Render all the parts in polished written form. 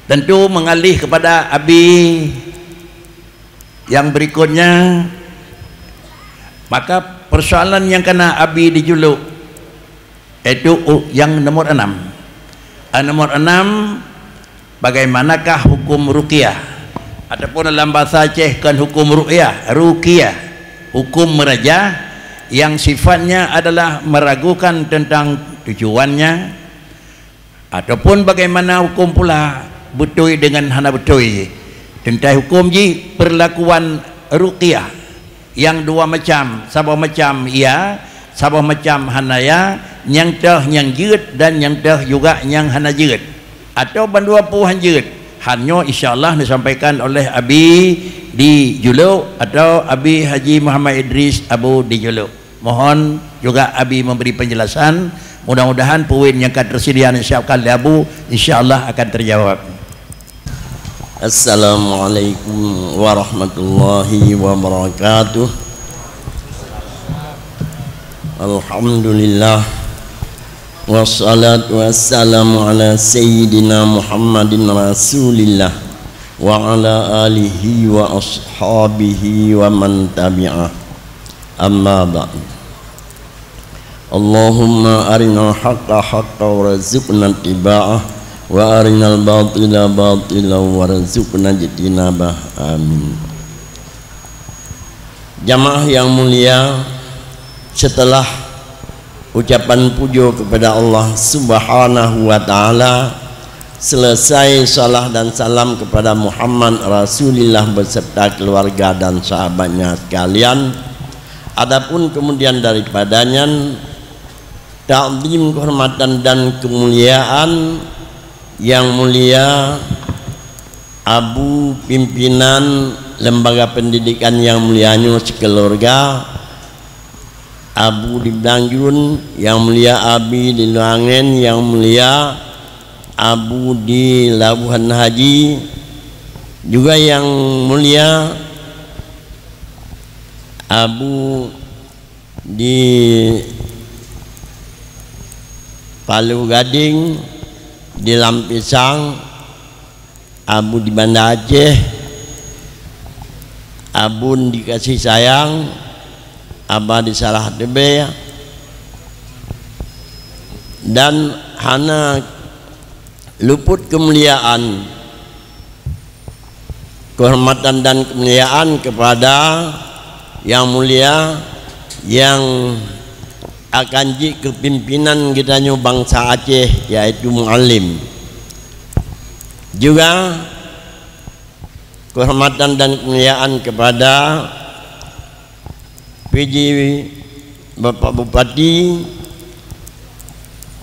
Tentu mengalih kepada abi yang berikutnya, maka persoalan yang kena abi dijuluk itu yang nomor 6. Nomor 6, bagaimanakah hukum ruqyah ataupun dalam bahasa Aceh kan hukum ruqyah, hukum merajah yang sifatnya adalah meragukan tentang tujuannya, ataupun bagaimana hukum pula betul dengan hana betul tentang hukum ji perlakuan ruqyah yang dua macam, sabah macam ya, sabah macam hana ya, yang teh yang jeut dan yang teh juga yang hana jeut atau bandua puhan jeut. Hanya insyaallah disampaikan oleh Abi di Juluk atau Abi Haji Muhammad Idris Abu di Juluk. Mohon juga Abi memberi penjelasan, mudah-mudahan poin yang akan tersedia disiapkan oleh Abu insyaallah akan terjawab. Assalamualaikum warahmatullahi wabarakatuh. Alhamdulillah wassalatu wassalamu ala sayyidina Muhammadin rasulillah wa ala alihi wa ashabihi wa man tabi'ah, amma ba'd. Allahumma arinal haqqa haqqa warzuqna ittiba'ah wa arinal batila batila warzuqna ijtinabah, amin. Jamaah yang mulia, setelah ucapan puja kepada Allah Subhanahu wa ta'ala, selesai salat dan salam kepada Muhammad Rasulullah beserta keluarga dan sahabatnya sekalian, adapun kemudian daripadanya takdim, kehormatan dan kemuliaan yang mulia Abu pimpinan lembaga pendidikan yang mulianya sekeluarga, Abu di Banjun yang mulia, Abi di Luangen yang mulia, Abu di Labuhan Haji juga yang mulia, Abu di Palu Gading, di Lampisang, Abu di Banda Aceh, Abun di Kasih Sayang, Abah di Salah Debe, dan hana luput kemuliaan, kehormatan dan kemuliaan kepada yang mulia yang akan ji kepimpinan kita bangsa Aceh, yaitu Muallim. Juga kehormatan dan kemuliaan kepada PJ Bapak Bupati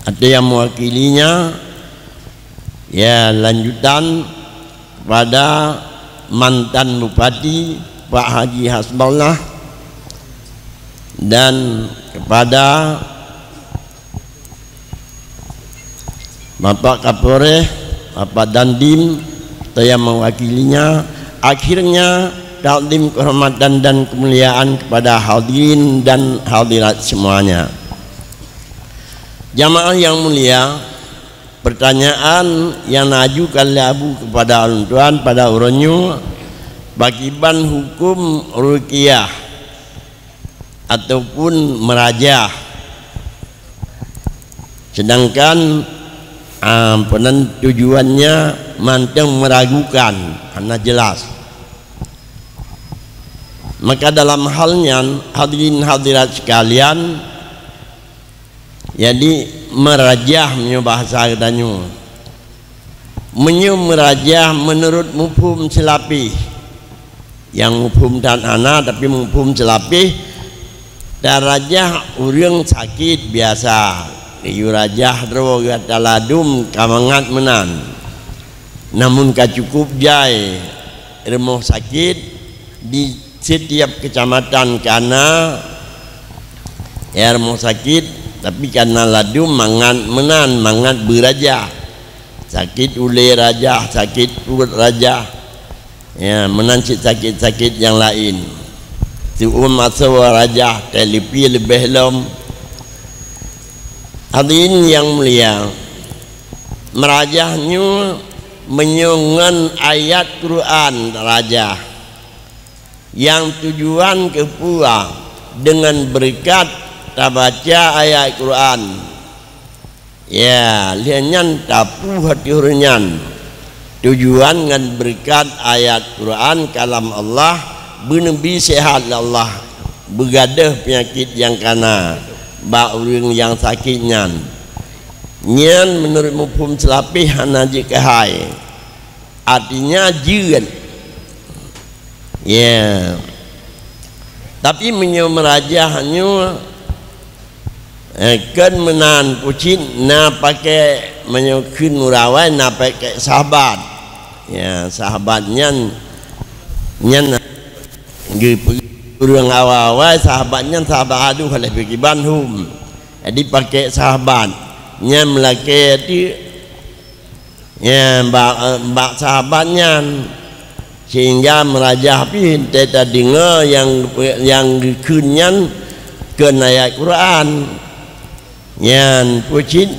atau yang mewakilinya, ya, lanjutan pada mantan Bupati Pak Haji Hasballah, dan kepada Bapak Kapolres, Bapak Dandim atau yang mewakilinya. Akhirnya takdim, kehormatan dan kemuliaan kepada hadirin dan hadirat semuanya. Jamaah yang mulia, pertanyaan yang najukan oleh Abu kepada orang tuan pada orangnya, bagiban hukum ruqyah ataupun merajah, sedangkan tujuannya manteng meragukan, karena jelas. Maka dalam halnya hadirin hadirat sekalian, jadi merajah bahasa katanya, merajah menurut mufhum selapih, yang mufhum dan anak tapi mufhum selapih, dan rajah urang sakit biasa, rajah droga taladum kamangat menan, namun kacukup jai remah sakit di setiap kecamatan, karena ya rumah sakit tapi karena ladum mangat menan, mangat berajah, sakit ule rajah, sakit perut rajah, ya, menan sakit-sakit yang lain, masalah rajah telipi lebih lom. Hadirin yang mulia, merajahnya menyungan ayat Quran raja yang tujuan kepua dengan berkat tabaca ayat Quran ya lianyan tapu hati hurnyan tujuan dengan berkat ayat Quran kalam Allah benabi sehat Allah begadah penyakit yang kana bak orang yang sakitnya nyan menurut mufhum selapih hanaji kahai artinya jiran ya tapi menyemeraja hanya kan menan kucing na pakai menyukun murawai na pakai sahabat ya sahabatnya nyan orang awal-awal sahabatnya sahabat aduh kalau pergi Bandung jadi pakai sahabat nya melaki itu ya mbak sahabatnya sehingga merajah pi teta dengar yang kunyan kena ayat Quran yang pucit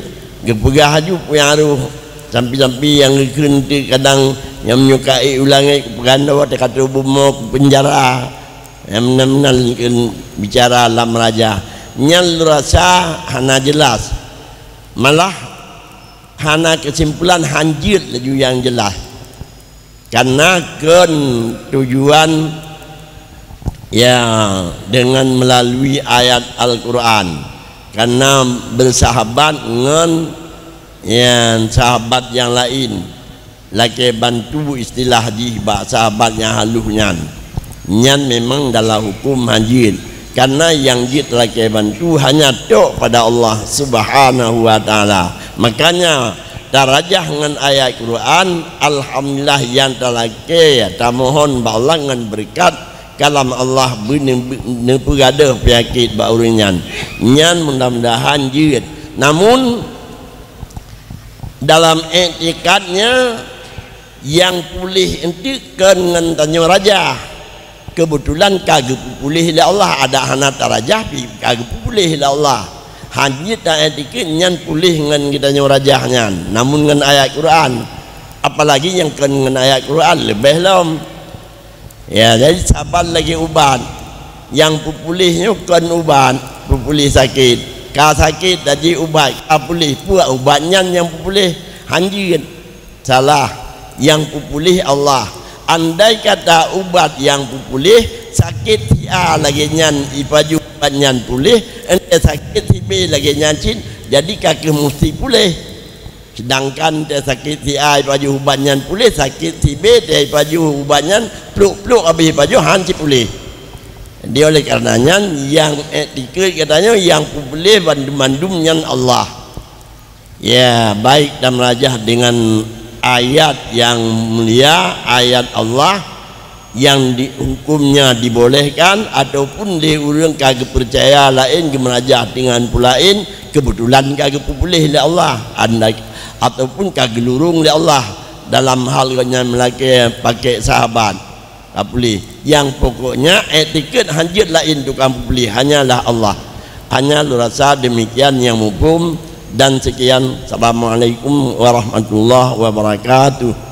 gepegah haju pengaruh sampai-sampai yang kun kadang yang menyukai ulangi kepeganda waktu kata bumuk penjara yang benar-benar bicara dalam raja nyal rasa hana jelas malah hana kesimpulan hanjir laju yang jelas karena kan tujuan ya dengan melalui ayat Al-Quran karena bersahabat dengan yang sahabat yang lain laki bantu istilah di sahabatnya haluhnya nyan memang dalam hukum hanjir karena yang jid laki bantu hanya tok pada Allah Subhanahu wa taala makanya darajah dengan ayat Quran alhamdulillah yang talaki tamohon ba Allah dengan berkat kalam Allah bener pegada penyakit ba uringan nyan mudah-mudahan jid namun dalam etikadnya yang pulih enti dengan tanya raja kebetulan kagak pulih la Allah ada hana tarajah pi kagak pulih la Allah hanya tak etik nyan pulih dengan kita nyorajahnya namun dengan ayat Quran apalagi yang dengan ayat Quran lebih lom ya jadi sabar lagi ubat yang pulihnya kan ubat pulih sakit ka sakit tadi ubat ka pulih puak ubatnya yang pulih hanjir salah yang pulih Allah andai kata ubat yang pulih sakit si A lagi nyan ipaju nyan pulih ente sakit si B lagi nyancin jadi kaki mesti pulih sedangkan dia sakit si A ipaju ubat nyan pulih sakit si B dia ipaju ubat nyan pluk-pluk habis ipaju hanci pulih dia oleh karenanya yang etika katanya yang pulih bandum-bandum nyan Allah ya baik dan merajah dengan ayat yang mulia ayat Allah yang hukumnya dibolehkan ataupun dia orang kagak percaya lain gemerajah dengan pulain kebetulan kagak boleh oleh Allah anda ataupun kagak lurung oleh Allah dalam hal yang melaki pakai sahabat tak boleh yang pokoknya etiket hanjir lain tukang boleh hanyalah Allah hanya lu rasa demikian yang hukum dan sekian. Assalamualaikum warahmatullahi wabarakatuh.